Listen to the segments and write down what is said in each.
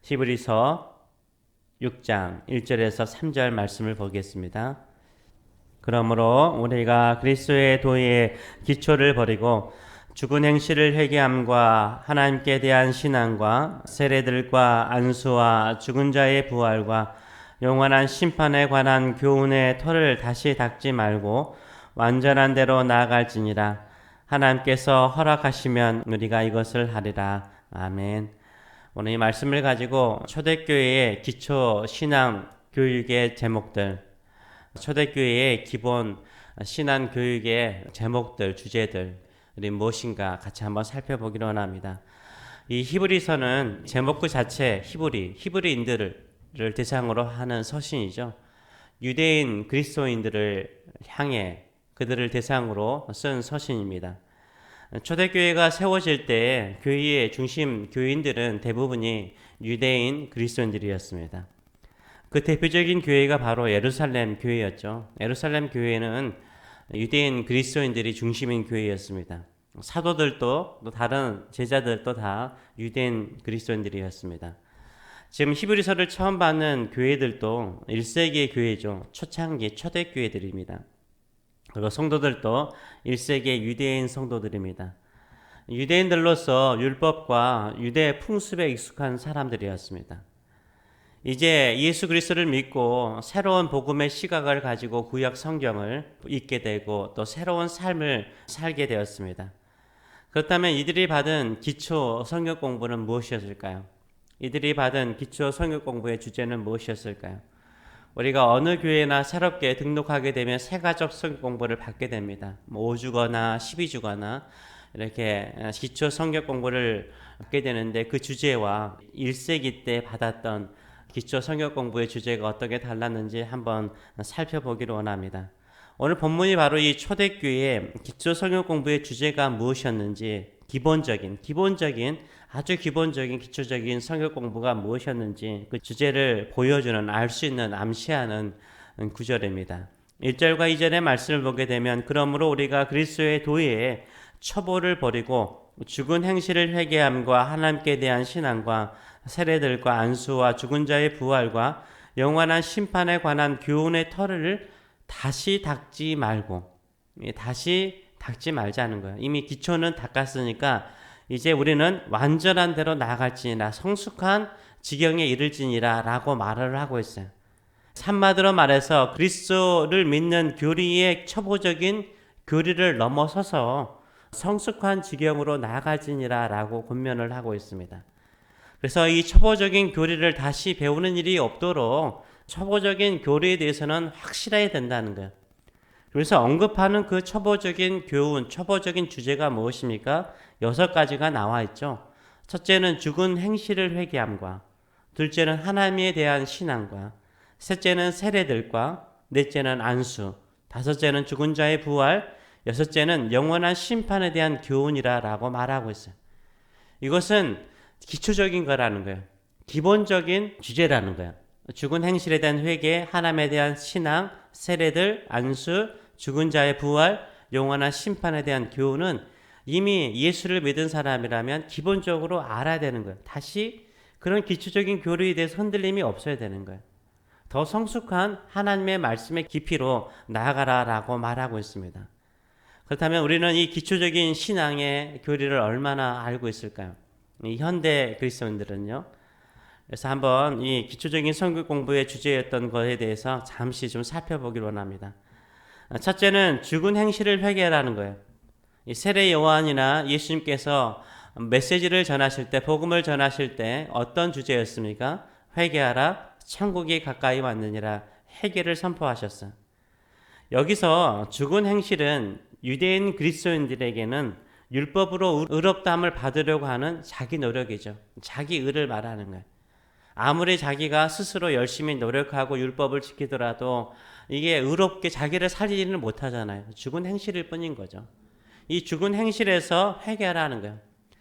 히브리서 6장 1절에서 3절 말씀을 보겠습니다. 그러므로 우리가 그리스도의 도의 기초를 버리고 죽은 행실을 회개함과 하나님께 대한 신앙과 세례들과 안수와 죽은 자의 부활과 영원한 심판에 관한 교훈의 터를 다시 닦지 말고 완전한 대로 나아갈지니라. 하나님께서 허락하시면 우리가 이것을 하리라. 아멘. 오늘 이 말씀을 가지고 초대교회의 기초 신앙 교육의 제목들, 초대교회의 기본 신앙 교육의 제목들, 주제들이 무엇인가 같이 한번 살펴보기로 원합니다. 이 히브리서는 제목구 자체 히브리인들을 대상으로 하는 서신이죠. 유대인 그리스도인들을 향해 그들을 대상으로 쓴 서신입니다. 초대교회가 세워질 때 교회의 중심 교인들은 대부분이 유대인 그리스도인들이었습니다. 그 대표적인 교회가 바로 예루살렘 교회였죠. 예루살렘 교회는 유대인 그리스도인들이 중심인 교회였습니다. 사도들도 또 다른 제자들도 다 유대인 그리스도인들이었습니다. 지금 히브리서를 처음 받는 교회들도 1세기의 교회죠. 초창기 초대교회들입니다. 그리고 성도들도 1세기의 유대인 성도들입니다. 유대인들로서 율법과 유대 풍습에 익숙한 사람들이었습니다. 이제 예수 그리스도를 믿고 새로운 복음의 시각을 가지고 구약 성경을 읽게 되고 또 새로운 삶을 살게 되었습니다. 그렇다면 이들이 받은 기초 성경 공부는 무엇이었을까요? 이들이 받은 기초 성경 공부의 주제는 무엇이었을까요? 우리가 어느 교회나 새롭게 등록하게 되면 세가족 성경 공부를 받게 됩니다. 5주거나 12주거나 이렇게 기초 성경 공부를 받게 되는데 그 주제와 1세기 때 받았던 기초 성경 공부의 주제가 어떻게 달랐는지 한번 살펴보기로 원합니다. 오늘 본문이 바로 이 초대교회의 기초 성경 공부의 주제가 무엇이었는지 기본적인 아주 기본적인 기초적인 성경 공부가 무엇이었는지 그 주제를 보여주는 알 수 있는 암시하는 구절입니다. 1절과 2절의 말씀을 보게 되면 그러므로 우리가 그리스도의 도의 첩보를 버리고 죽은 행실을 회개함과 하나님께 대한 신앙과 세례들과 안수와 죽은 자의 부활과 영원한 심판에 관한 교훈의 터를 다시 닦지 말자는 거예요. 이미 기초는 닦았으니까 이제 우리는 완전한 대로 나아갈지니라 성숙한 지경에 이를지니라 라고 말을 하고 있어요. 한마디로 말해서 그리스도를 믿는 교리의 초보적인 교리를 넘어서서 성숙한 지경으로 나아갈지니라 라고 권면을 하고 있습니다. 그래서 이 초보적인 교리를 다시 배우는 일이 없도록 초보적인 교리에 대해서는 확실해야 된다는 거예요. 그래서 언급하는 그 초보적인 교훈, 초보적인 주제가 무엇입니까? 6가지가 나와 있죠. 첫째는 죽은 행실을 회개함과, 둘째는 하나님에 대한 신앙과, 셋째는 세례들과, 넷째는 안수, 다섯째는 죽은 자의 부활, 여섯째는 영원한 심판에 대한 교훈이라고 말하고 있어요. 이것은 기초적인 거라는 거예요. 기본적인 주제라는 거예요. 죽은 행실에 대한 회개, 하나님에 대한 신앙, 세례들, 안수, 죽은 자의 부활, 영원한 심판에 대한 교훈은 이미 예수를 믿은 사람이라면 기본적으로 알아야 되는 거예요. 다시 그런 기초적인 교리에 대해서 흔들림이 없어야 되는 거예요. 더 성숙한 하나님의 말씀의 깊이로 나아가라라고 말하고 있습니다. 그렇다면 우리는 이 기초적인 신앙의 교리를 얼마나 알고 있을까요? 이 현대 그리스도인들은요. 그래서 한번 이 기초적인 성경 공부의 주제였던 것에 대해서 잠시 좀 살펴보기로 합니다. 첫째는 죽은 행실을 회개하라는 거예요. 이 세례 요한이나 예수님께서 메시지를 전하실 때, 복음을 전하실 때 어떤 주제였습니까? 회개하라, 천국이 가까이 왔느니라, 회개를 선포하셨어요. 여기서 죽은 행실은 유대인 그리스도인들에게는 율법으로 의롭다함을 받으려고 하는 자기 노력이죠. 자기 의를 말하는 거예요. 아무리 자기가 스스로 열심히 노력하고 율법을 지키더라도 이게 의롭게 자기를 살리지는 못하잖아요. 죽은 행실일 뿐인 거죠. 이 죽은 행실에서 회개하라는 거예요.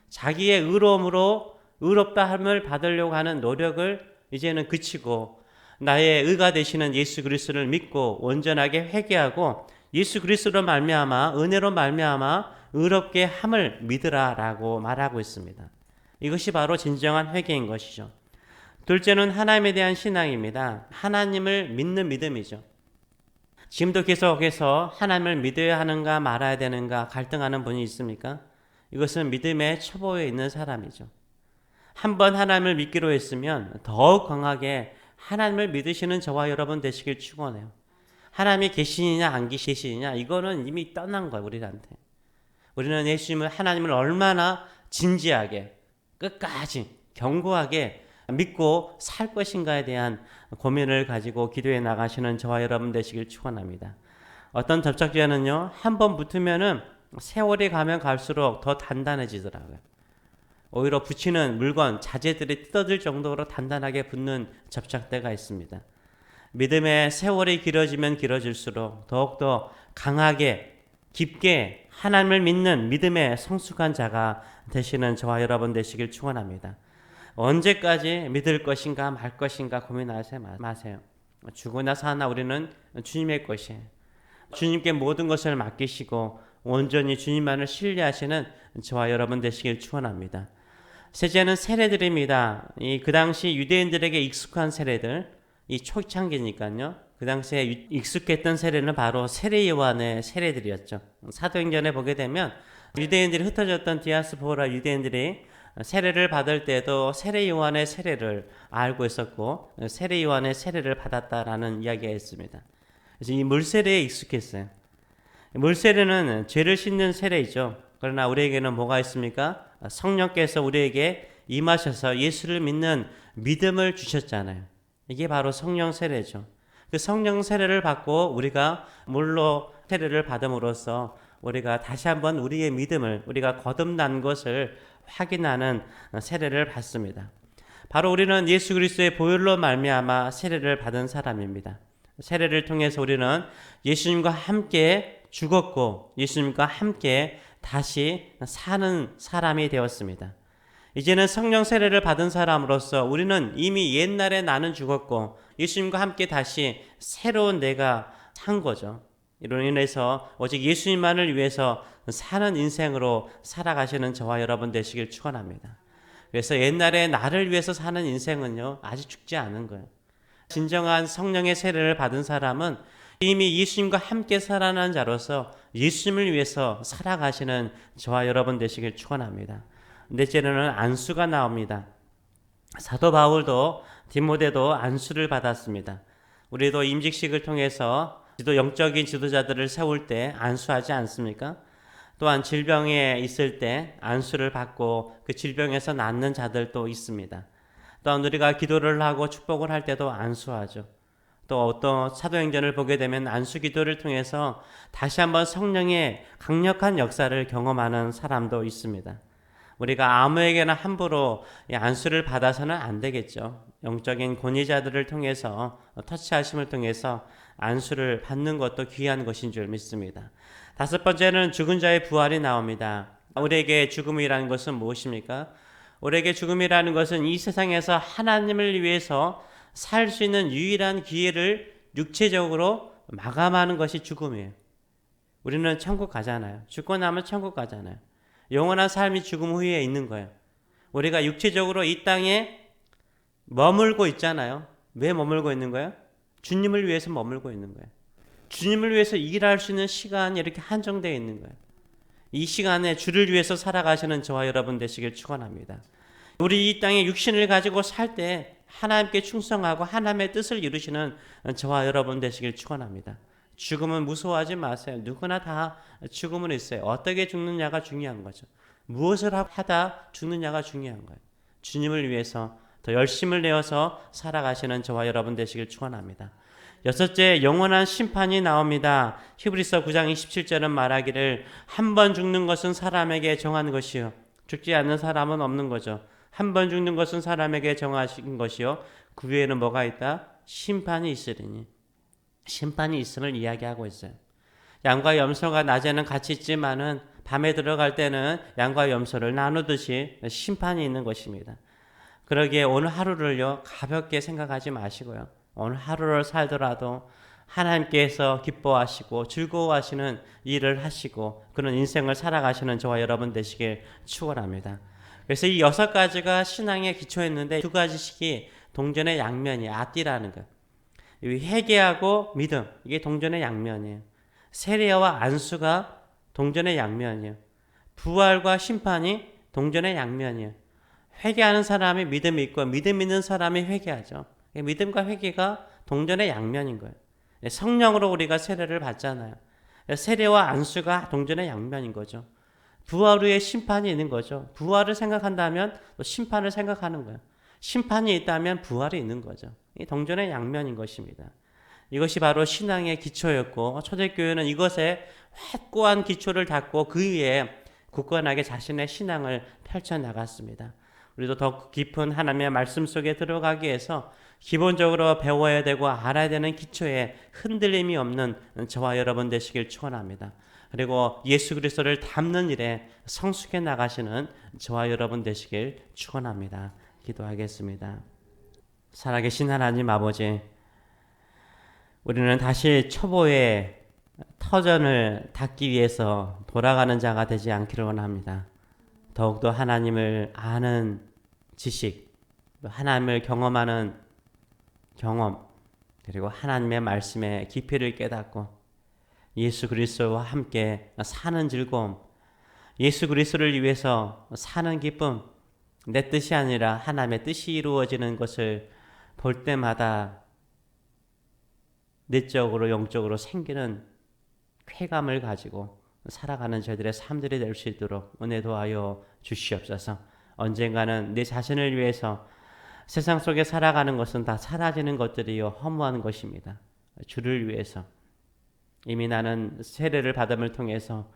자기의 의로움으로 의롭다함을 받으려고 하는 노력을 이제는 그치고 나의 의가 되시는 예수 그리스도를 믿고 온전하게 회개하고 예수 그리스도로 말미암아 은혜로 말미암아 의롭게 함을 믿으라라고 말하고 있습니다. 이것이 바로 진정한 회개인 것이죠. 둘째는 하나님에 대한 신앙입니다. 하나님을 믿는 믿음이죠. 지금도 계속해서 하나님을 믿어야 하는가 말아야 되는가 갈등하는 분이 있습니까? 이것은 믿음의 초보에 있는 사람이죠. 한번 하나님을 믿기로 했으면 더욱 강하게 하나님을 믿으시는 저와 여러분 되시길 축원해요. 하나님이 계시느냐 안 계시느냐 이거는 이미 떠난 거예요. 우리한테. 우리는 예수님을 하나님을 얼마나 진지하게 끝까지 견고하게 믿고 살 것인가에 대한 고민을 가지고 기도해 나가시는 저와 여러분 되시길 축원합니다. 어떤 접착제는요 한번 붙으면은 세월이 가면 갈수록 더 단단해지더라고요. 오히려 붙이는 물건, 자재들이 뜯어질 정도로 단단하게 붙는 접착제가 있습니다. 믿음의 세월이 길어지면 길어질수록 더욱더 강하게 깊게 하나님을 믿는 믿음의 성숙한 자가 되시는 저와 여러분 되시길 축원합니다. 언제까지 믿을 것인가 말 것인가 고민하지 마세요. 죽으나 사나 우리는 주님의 것이에요. 주님께 모든 것을 맡기시고 온전히 주님만을 신뢰하시는 저와 여러분 되시길 축원합니다. 셋째는 세례들입니다. 그 당시 유대인들에게 익숙한 세례들, 이 초창기니까요. 그 당시에 익숙했던 세례는 바로 세례 요한의 세례들이었죠. 사도행전에 보게 되면 유대인들이 흩어졌던 디아스포라 유대인들이 세례를 받을 때도 세례 요한의 세례를 알고 있었고 세례 요한의 세례를 받았다라는 이야기가 있습니다. 그래서 이 물세례에 익숙했어요. 물세례는 죄를 씻는 세례이죠. 그러나 우리에게는 뭐가 있습니까? 성령께서 우리에게 임하셔서 예수를 믿는 믿음을 주셨잖아요. 이게 바로 성령 세례죠. 그 성령 세례를 받고 우리가 물로 세례를 받음으로써 우리가 다시 한번 우리의 믿음을 우리가 거듭난 것을 확인하는 세례를 받습니다. 바로 우리는 예수 그리스도의 보혈로 말미암아 세례를 받은 사람입니다. 세례를 통해서 우리는 예수님과 함께 죽었고 예수님과 함께 다시 사는 사람이 되었습니다. 이제는 성령 세례를 받은 사람으로서 우리는 이미 옛날에 나는 죽었고 예수님과 함께 다시 새로운 내가 산 거죠. 이로 인해서 오직 예수님만을 위해서 사는 인생으로 살아가시는 저와 여러분 되시길 축원합니다. 그래서 옛날에 나를 위해서 사는 인생은요 아직 죽지 않은 거예요. 진정한 성령의 세례를 받은 사람은 이미 예수님과 함께 살아난 자로서 예수님을 위해서 살아가시는 저와 여러분 되시길 축원합니다. 넷째로는 안수가 나옵니다. 사도 바울도 디모데도 안수를 받았습니다. 우리도 임직식을 통해서 영적인 지도자들을 세울 때 안수하지 않습니까? 또한 질병에 있을 때 안수를 받고 그 질병에서 낫는 자들도 있습니다. 또한 우리가 기도를 하고 축복을 할 때도 안수하죠. 또 어떤 사도행전을 보게 되면 안수 기도를 통해서 다시 한번 성령의 강력한 역사를 경험하는 사람도 있습니다. 우리가 아무에게나 함부로 안수를 받아서는 안 되겠죠. 영적인 권위자들을 통해서 터치하심을 통해서 안수를 받는 것도 귀한 것인 줄 믿습니다. 다섯 번째는 죽은 자의 부활이 나옵니다. 우리에게 죽음이라는 것은 무엇입니까? 우리에게 죽음이라는 것은 이 세상에서 하나님을 위해서 살 수 있는 유일한 기회를 육체적으로 마감하는 것이 죽음이에요. 우리는 천국 가잖아요. 죽고 나면 천국 가잖아요. 영원한 삶이 죽음 후에 있는 거예요. 우리가 육체적으로 이 땅에 머물고 있잖아요. 왜 머물고 있는 거예요? 주님을 위해서 머물고 있는 거예요. 주님을 위해서 일할 수 있는 시간이 이렇게 한정되어 있는 거예요. 이 시간에 주를 위해서 살아가시는 저와 여러분 되시길 축원합니다. 우리 이 땅에 육신을 가지고 살 때 하나님께 충성하고 하나님의 뜻을 이루시는 저와 여러분 되시길 축원합니다. 죽음은 무서워하지 마세요. 누구나 다 죽음은 있어요. 어떻게 죽느냐가 중요한 거죠. 무엇을 하다 죽느냐가 중요한 거예요. 주님을 위해서 더 열심을 내어서 살아가시는 저와 여러분 되시길 축원합니다. 여섯째, 영원한 심판이 나옵니다. 히브리서 9장 27절은 말하기를 한 번 죽는 것은 사람에게 정한 것이요 죽지 않는 사람은 없는 거죠. 한 번 죽는 것은 사람에게 정하신 것이요 그 위에는 뭐가 있다? 심판이 있으리니. 심판이 있음을 이야기하고 있어요. 양과 염소가 낮에는 같이 있지만은 밤에 들어갈 때는 양과 염소를 나누듯이 심판이 있는 것입니다. 그러기에 오늘 하루를요 가볍게 생각하지 마시고요. 오늘 하루를 살더라도 하나님께서 기뻐하시고 즐거워하시는 일을 하시고 그런 인생을 살아가시는 저와 여러분 되시길 축원합니다. 그래서 이 6가지가 신앙의 기초였는데 2가지씩이 동전의 양면이에요. 아띠라는 거. 회개하고 믿음, 이게 동전의 양면이에요. 세례와 안수가 동전의 양면이에요. 부활과 심판이 동전의 양면이에요. 회개하는 사람이 믿음이 있고 믿음 있는 사람이 회개하죠. 믿음과 회개가 동전의 양면인 거예요. 성령으로 우리가 세례를 받잖아요. 세례와 안수가 동전의 양면인 거죠. 부활 후에 심판이 있는 거죠. 부활을 생각한다면 또 심판을 생각하는 거예요. 심판이 있다면 부활이 있는 거죠. 이 동전의 양면인 것입니다. 이것이 바로 신앙의 기초였고 초대교회는 이것에 확고한 기초를 닦고 그 위에 굳건하게 자신의 신앙을 펼쳐나갔습니다. 우리도 더 깊은 하나님의 말씀 속에 들어가기 위해서 기본적으로 배워야 되고 알아야 되는 기초에 흔들림이 없는 저와 여러분 되시길 축원합니다. 그리고 예수 그리스도를 닮는 일에 성숙해 나가시는 저와 여러분 되시길 축원합니다. 기도하겠습니다. 살아계신 하나님 아버지, 우리는 다시 초보의 터전을 닫기 위해서 돌아가는 자가 되지 않기를 원합니다. 더욱더 하나님을 아는 지식, 하나님을 경험하는 경험, 그리고 하나님의 말씀의 깊이를 깨닫고 예수 그리스도와 함께 사는 즐거움, 예수 그리스도를 위해서 사는 기쁨, 내 뜻이 아니라 하나님의 뜻이 이루어지는 것을 볼 때마다 내적으로 영적으로 생기는 쾌감을 가지고 살아가는 저희들의 삶들이 될 수 있도록 은혜 도하여 주시옵소서. 언젠가는 내 자신을 위해서 세상 속에 살아가는 것은 다 사라지는 것들이요 허무한 것입니다. 주를 위해서 이미 나는 세례를 받음을 통해서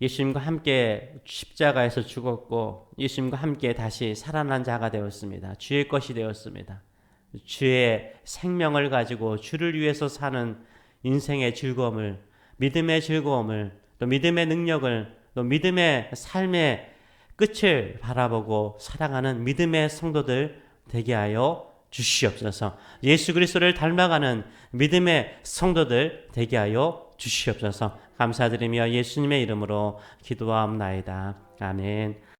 예수님과 함께 십자가에서 죽었고 예수님과 함께 다시 살아난 자가 되었습니다. 주의 것이 되었습니다. 주의 생명을 가지고 주를 위해서 사는 인생의 즐거움을, 믿음의 즐거움을, 또 믿음의 능력을, 또 믿음의 삶의 끝을 바라보고 살아가는 믿음의 성도들 되게 하여 주시옵소서. 예수 그리스도를 닮아가는 믿음의 성도들 되게 하여 주시옵소서. 감사드리며 예수님의 이름으로 기도하옵나이다. 아멘.